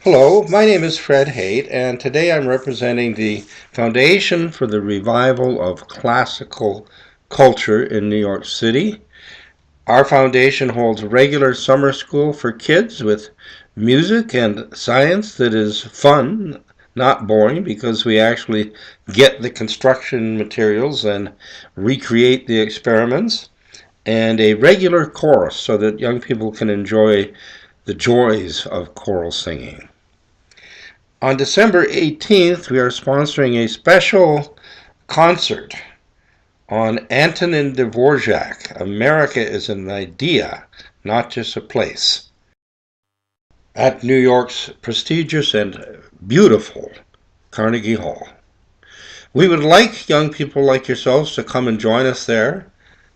Hello, my name is Fred Haight, and today I'm representing the Foundation for the Revival of Classical Culture in New York City. Our foundation holds regular summer school for kids with music and science that is fun, not boring, because we actually get the construction materials and recreate the experiments, and a regular chorus so that young people can enjoy the joys of choral singing. On December 18th, we are sponsoring a special concert on Antonin Dvorak. America is an idea, not just a place, at New York's prestigious and beautiful Carnegie Hall. We would like young people like yourselves to come and join us there,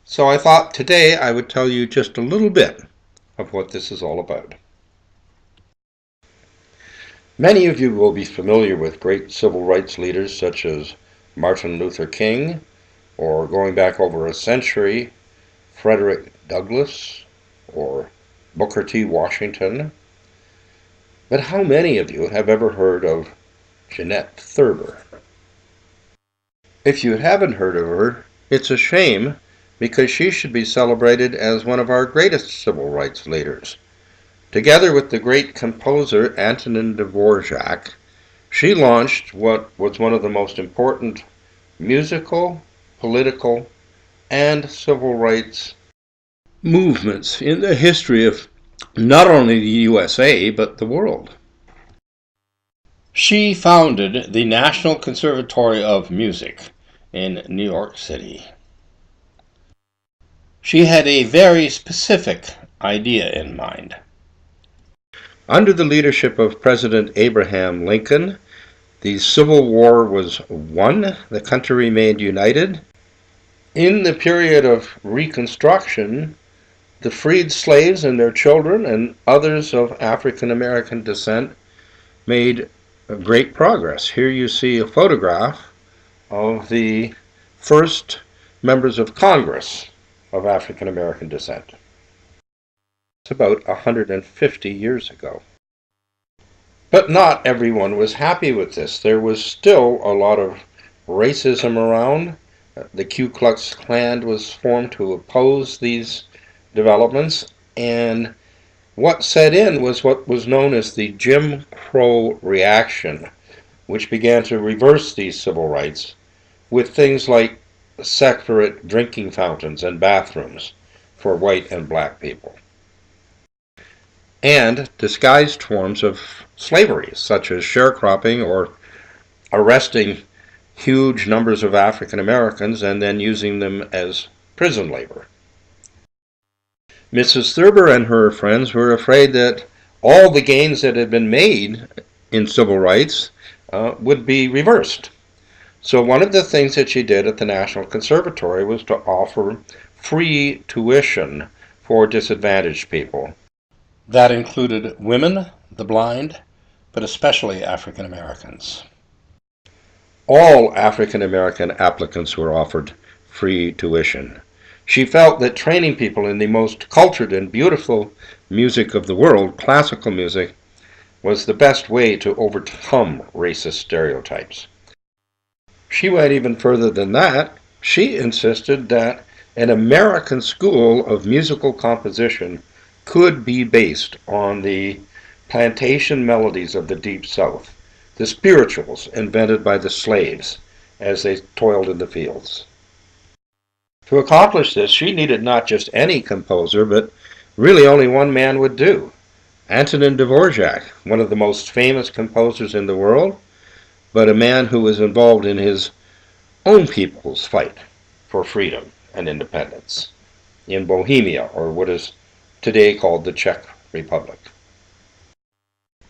so I thought today I would tell you just a little bit of what this is all about. Many of you will be familiar with great civil rights leaders such as Martin Luther King, or going back over a century, Frederick Douglass, or Booker T. Washington. But how many of you have ever heard of Jeanette Thurber? If you haven't heard of her, it's a shame, because she should be celebrated as one of our greatest civil rights leaders. Together with the great composer Antonin Dvorak, she launched what was one of the most important musical, political, and civil rights movements in the history of not only the USA, but the world. She founded the National Conservatory of Music in New York City. She had a very specific idea in mind. Under the leadership of President Abraham Lincoln, the Civil War was won, the country remained united. In the period of Reconstruction, the freed slaves and their children and others of African American descent made great progress. Here you see a photograph of the first members of Congress of African American descent. It's about 150 years ago. But not everyone was happy with this. There was still a lot of racism around. The Ku Klux Klan was formed to oppose these developments, and what set in was what was known as the Jim Crow reaction, which began to reverse these civil rights with things like separate drinking fountains and bathrooms for white and black people, and disguised forms of slavery, such as sharecropping or arresting huge numbers of African Americans and then using them as prison labor. Mrs. Thurber and her friends were afraid that all the gains that had been made in civil rights would be reversed. So one of the things that she did at the National Conservatory was to offer free tuition for disadvantaged people. That included women, the blind, but especially African Americans. All African American applicants were offered free tuition. She felt that training people in the most cultured and beautiful music of the world, classical music, was the best way to overcome racist stereotypes. She went even further than that. She insisted that an American school of musical composition could be based on the plantation melodies of the Deep South, the spirituals invented by the slaves as they toiled in the fields. To accomplish this, she needed not just any composer, but really only one man would do. Antonin Dvorak, one of the most famous composers in the world, but a man who was involved in his own people's fight for freedom and independence in Bohemia, or what is today called the Czech Republic.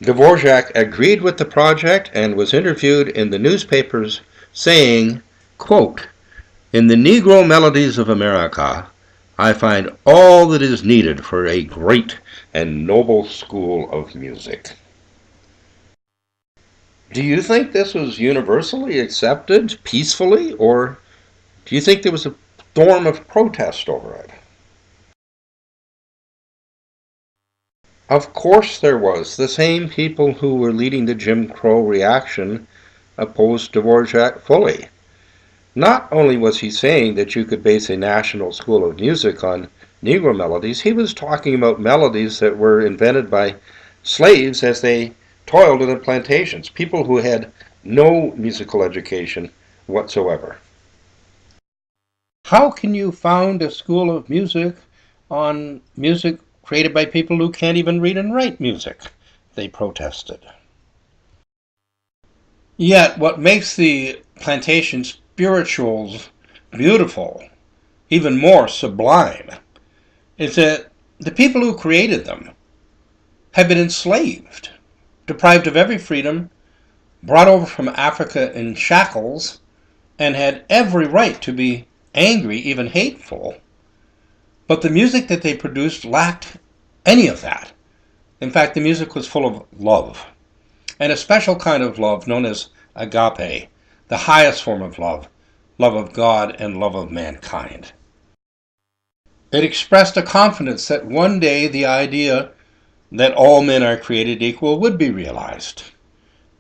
Dvorak agreed with the project and was interviewed in the newspapers saying, quote, "In the Negro melodies of America, I find all that is needed for a great and noble school of music." Do you think this was universally accepted peacefully, or do you think there was a storm of protest over it? Of course there was. The same people who were leading the Jim Crow reaction opposed Dvorak fully. Not only was he saying that you could base a national school of music on Negro melodies, he was talking about melodies that were invented by slaves as they toiled in the plantations, people who had no musical education whatsoever. How can you found a school of music on music created by people who can't even read and write music? They protested. Yet, what makes the plantation spirituals beautiful, even more sublime, is that the people who created them have been enslaved, deprived of every freedom, brought over from Africa in shackles, and had every right to be angry, even hateful. But the music that they produced lacked any of that. In fact, the music was full of love, and a special kind of love known as agape, the highest form of love of God and love of mankind. It expressed a confidence that one day the idea that all men are created equal would be realized,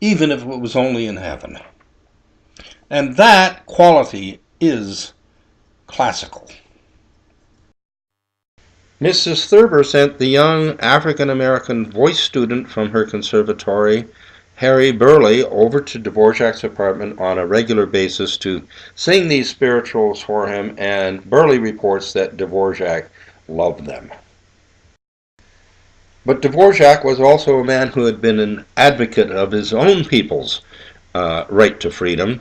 even if it was only in heaven. And that quality is classical. Mrs. Thurber sent the young African-American voice student from her conservatory, Harry Burleigh, over to Dvorak's apartment on a regular basis to sing these spirituals for him, and Burleigh reports that Dvorak loved them. But Dvorak was also a man who had been an advocate of his own people's right to freedom,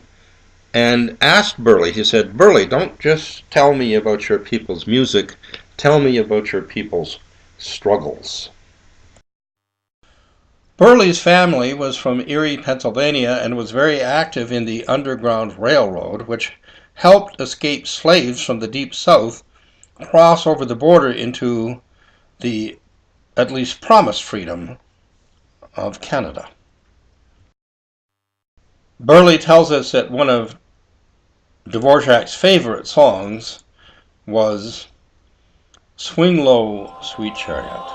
and asked Burleigh, he said, "Burleigh, don't just tell me about your people's music, tell me about your people's struggles." Burleigh's family was from Erie, Pennsylvania, and was very active in the Underground Railroad, which helped escaped slaves from the Deep South cross over the border into the at least promised freedom of Canada. Burleigh tells us that one of Dvorak's favorite songs was "Swing Low, Sweet Chariot."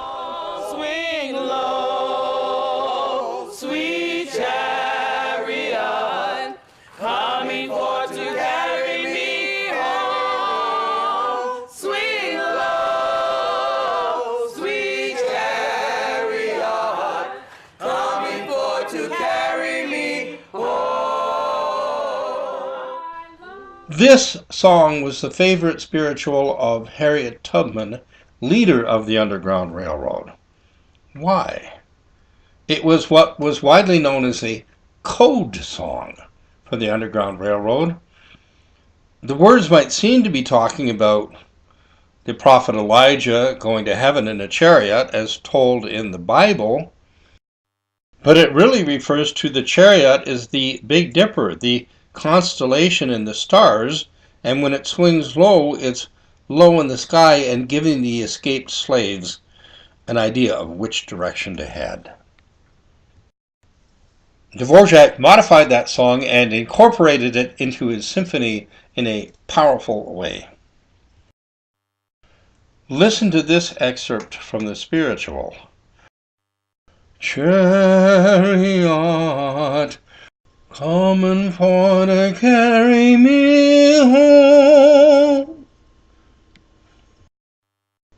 Swing low, sweet chariot, coming for to carry me home. Swing low, sweet chariot, coming for to carry me home. This song was the favorite spiritual of Harriet Tubman, leader of the Underground Railroad. Why? It was what was widely known as a code song for the Underground Railroad. The words might seem to be talking about the prophet Elijah going to heaven in a chariot, as told in the Bible, but it really refers to the chariot as the Big Dipper, the constellation in the stars, and when it swings low, it's low in the sky and giving the escaped slaves an idea of which direction to head. Dvorak modified that song and incorporated it into his symphony in a powerful way. Listen to this excerpt from the spiritual. Chariot, coming for to carry me home.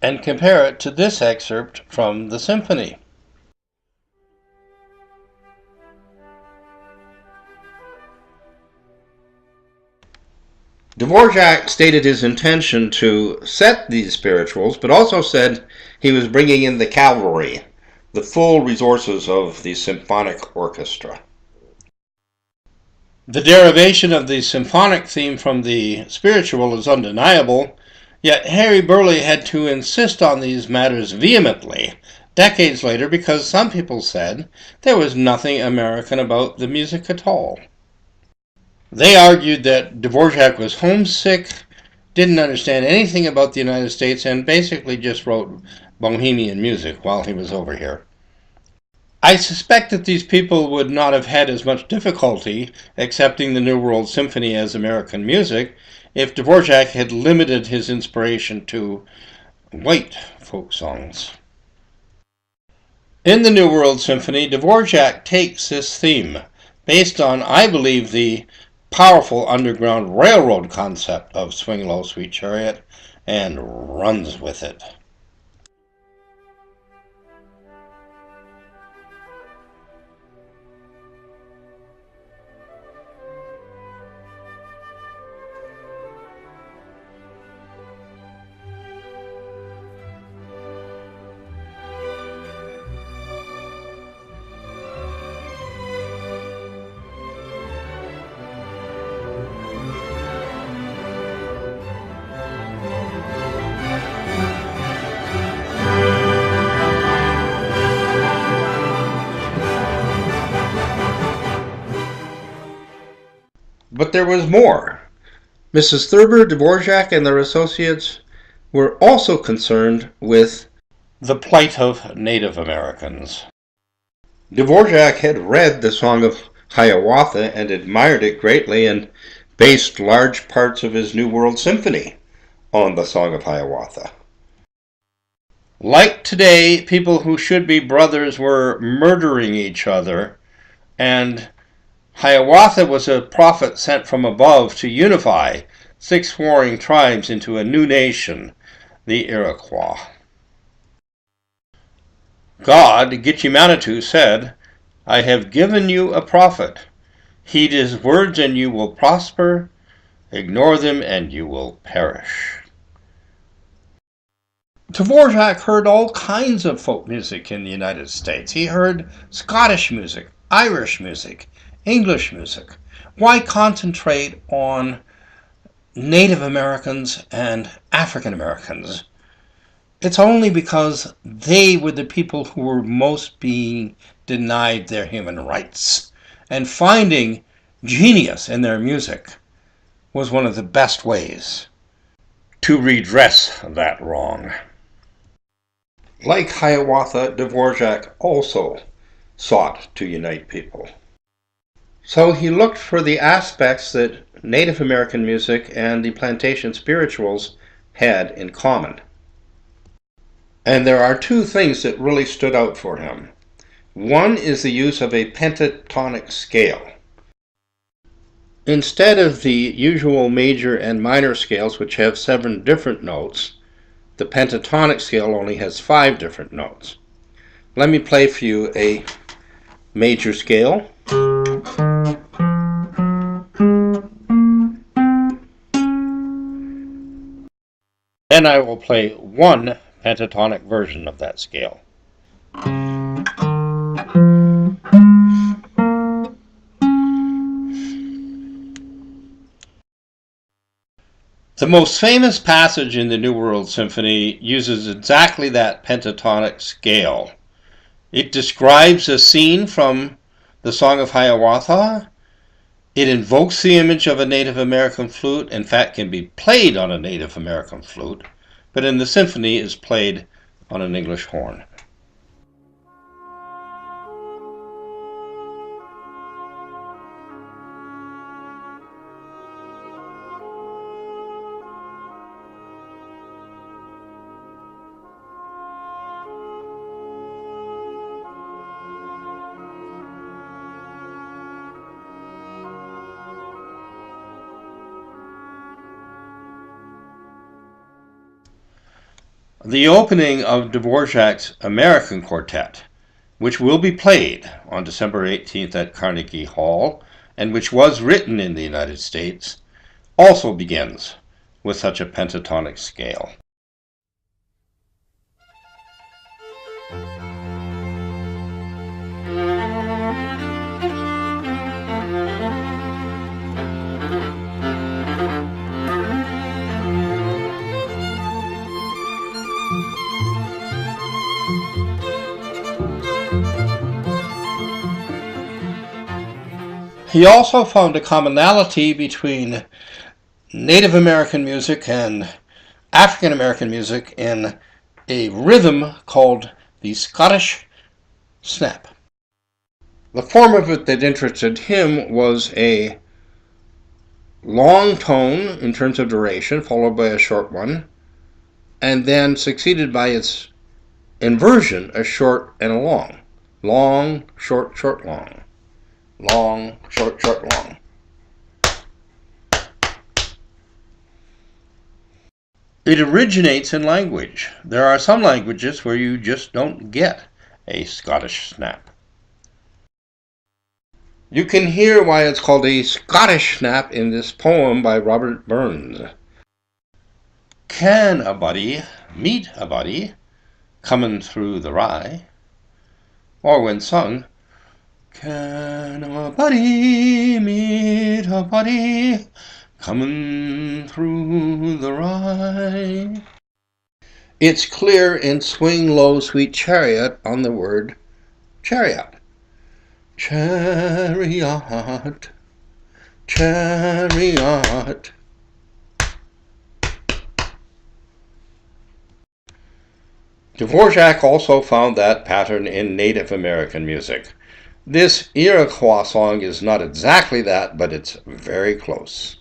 And compare it to this excerpt from the symphony. Dvorak stated his intention to set these spirituals, but also said he was bringing in the cavalry, the full resources of the symphonic orchestra. The derivation of the symphonic theme from the spiritual is undeniable, yet Harry Burleigh had to insist on these matters vehemently decades later because some people said there was nothing American about the music at all. They argued that Dvorak was homesick, didn't understand anything about the United States, and basically just wrote bohemian music while he was over here. I suspect that these people would not have had as much difficulty accepting the New World Symphony as American music if Dvorak had limited his inspiration to white folk songs. In the New World Symphony, Dvorak takes this theme, based on, I believe, the powerful Underground Railroad concept of Swing Low, Sweet Chariot, and runs with it. But there was more. Mrs. Thurber, Dvorak, and their associates were also concerned with the plight of Native Americans. Dvorak had read the Song of Hiawatha and admired it greatly and based large parts of his New World Symphony on the Song of Hiawatha. Like today, people who should be brothers were murdering each other, and Hiawatha was a prophet sent from above to unify 6 warring tribes into a new nation, the Iroquois. God, Gitchi-Manitou, said, "I have given you a prophet. Heed his words and you will prosper. Ignore them and you will perish." Dvorak heard all kinds of folk music in the United States. He heard Scottish music, Irish music, English music. Why concentrate on Native Americans and African Americans? It's only because they were the people who were most being denied their human rights. And finding genius in their music was one of the best ways to redress that wrong. Like Hiawatha, Dvorak also sought to unite people. So he looked for the aspects that Native American music and the plantation spirituals had in common. And there are 2 things that really stood out for him. One is the use of a pentatonic scale. Instead of the usual major and minor scales, which have 7 different notes, the pentatonic scale only has 5 different notes. Let me play for you a major scale. Then I will play one pentatonic version of that scale. The most famous passage in the New World Symphony uses exactly that pentatonic scale. It describes a scene from the Song of Hiawatha. It invokes the image of a Native American flute, in fact can be played on a Native American flute, but in the symphony is played on an English horn. The opening of Dvorak's American Quartet, which will be played on December 18th at Carnegie Hall, and which was written in the United States, also begins with such a pentatonic scale. He also found a commonality between Native American music and African American music in a rhythm called the Scottish snap. The form of it that interested him was a long tone in terms of duration, followed by a short one, and then succeeded by its inversion, a short and a long. Long, short, short, long. Long, short, short, long. It originates in language. There are some languages where you just don't get a Scottish snap. You can hear why it's called a Scottish snap in this poem by Robert Burns. Can a buddy meet a buddy coming through the rye? Or when sung, can a buddy meet a buddy coming through the rye? It's clear in Swing Low, Sweet Chariot on the word chariot. Chariot, chariot. Dvorak also found that pattern in Native American music. This Iroquois song is not exactly that, but it's very close.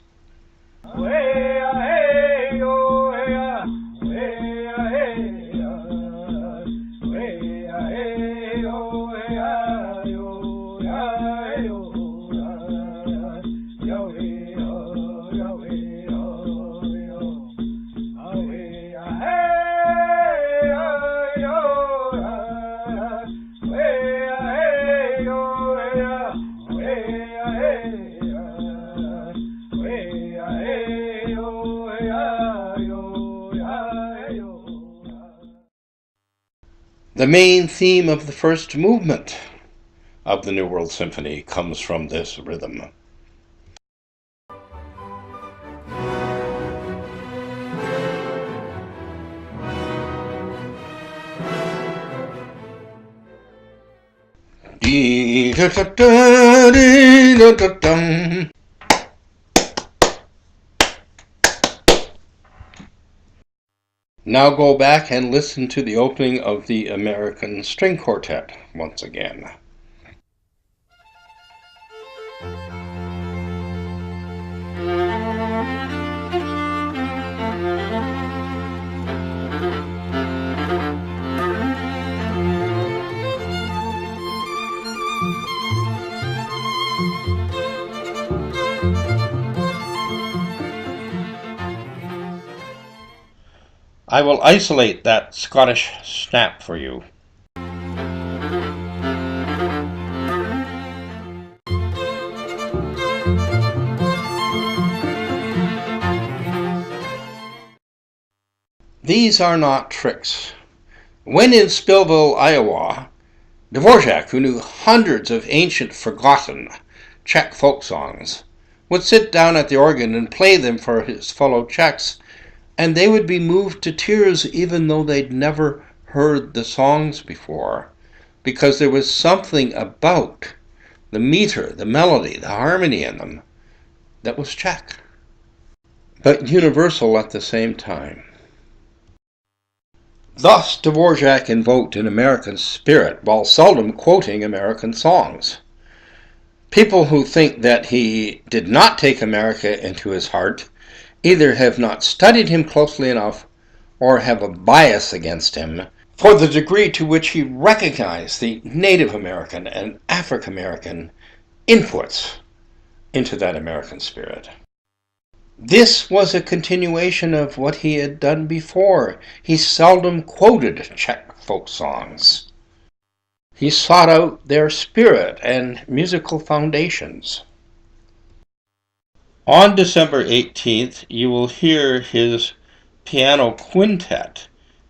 The main theme of the first movement of the New World Symphony comes from this rhythm. Now go back and listen to the opening of the American String Quartet once again. I will isolate that Scottish snap for you. These are not tricks. When in Spillville, Iowa, Dvorak, who knew hundreds of ancient forgotten Czech folk songs, would sit down at the organ and play them for his fellow Czechs, and they would be moved to tears even though they'd never heard the songs before, because there was something about the meter, the melody, the harmony in them that was Czech, but universal at the same time. Thus Dvorak invoked an American spirit while seldom quoting American songs. People who think that he did not take America into his heart either have not studied him closely enough or have a bias against him for the degree to which he recognized the Native American and African American inputs into that American spirit. This was a continuation of what he had done before. He seldom quoted Czech folk songs. He sought out their spirit and musical foundations. On December 18th, you will hear his piano quintet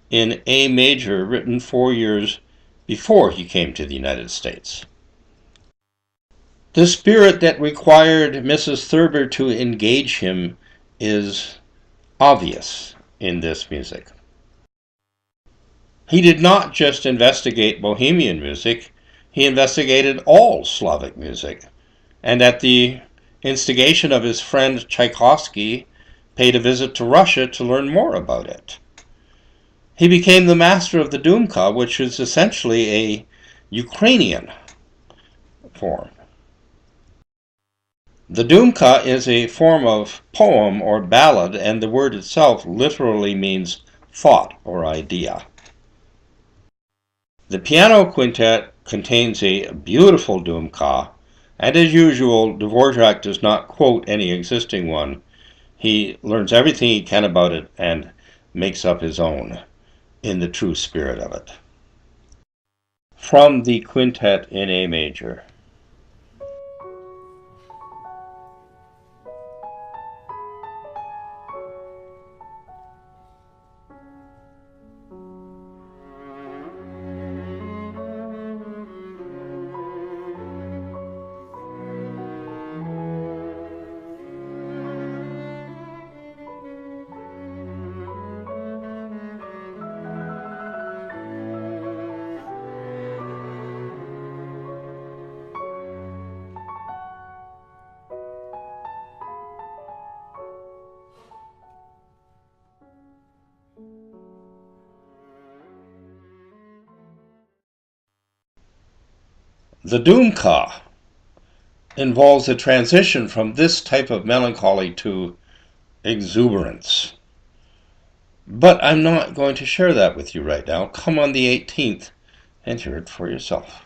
in A major, written 4 years before he came to the United States. The spirit that required Mrs. Thurber to engage him is obvious in this music. He did not just investigate Bohemian music, he investigated all Slavic music, and at the instigation of his friend Tchaikovsky, paid a visit to Russia to learn more about it. He became the master of the Dumka, which is essentially a Ukrainian form. The Dumka is a form of poem or ballad, and the word itself literally means thought or idea. The piano quintet contains a beautiful Doom-Ka, and as usual, Dvorak does not quote any existing one. He learns everything he can about it and makes up his own in the true spirit of it. From the Quintet in A Major. The Doom-Ka involves a transition from this type of melancholy to exuberance. But I'm not going to share that with you right now. Come on the 18th and hear it for yourself.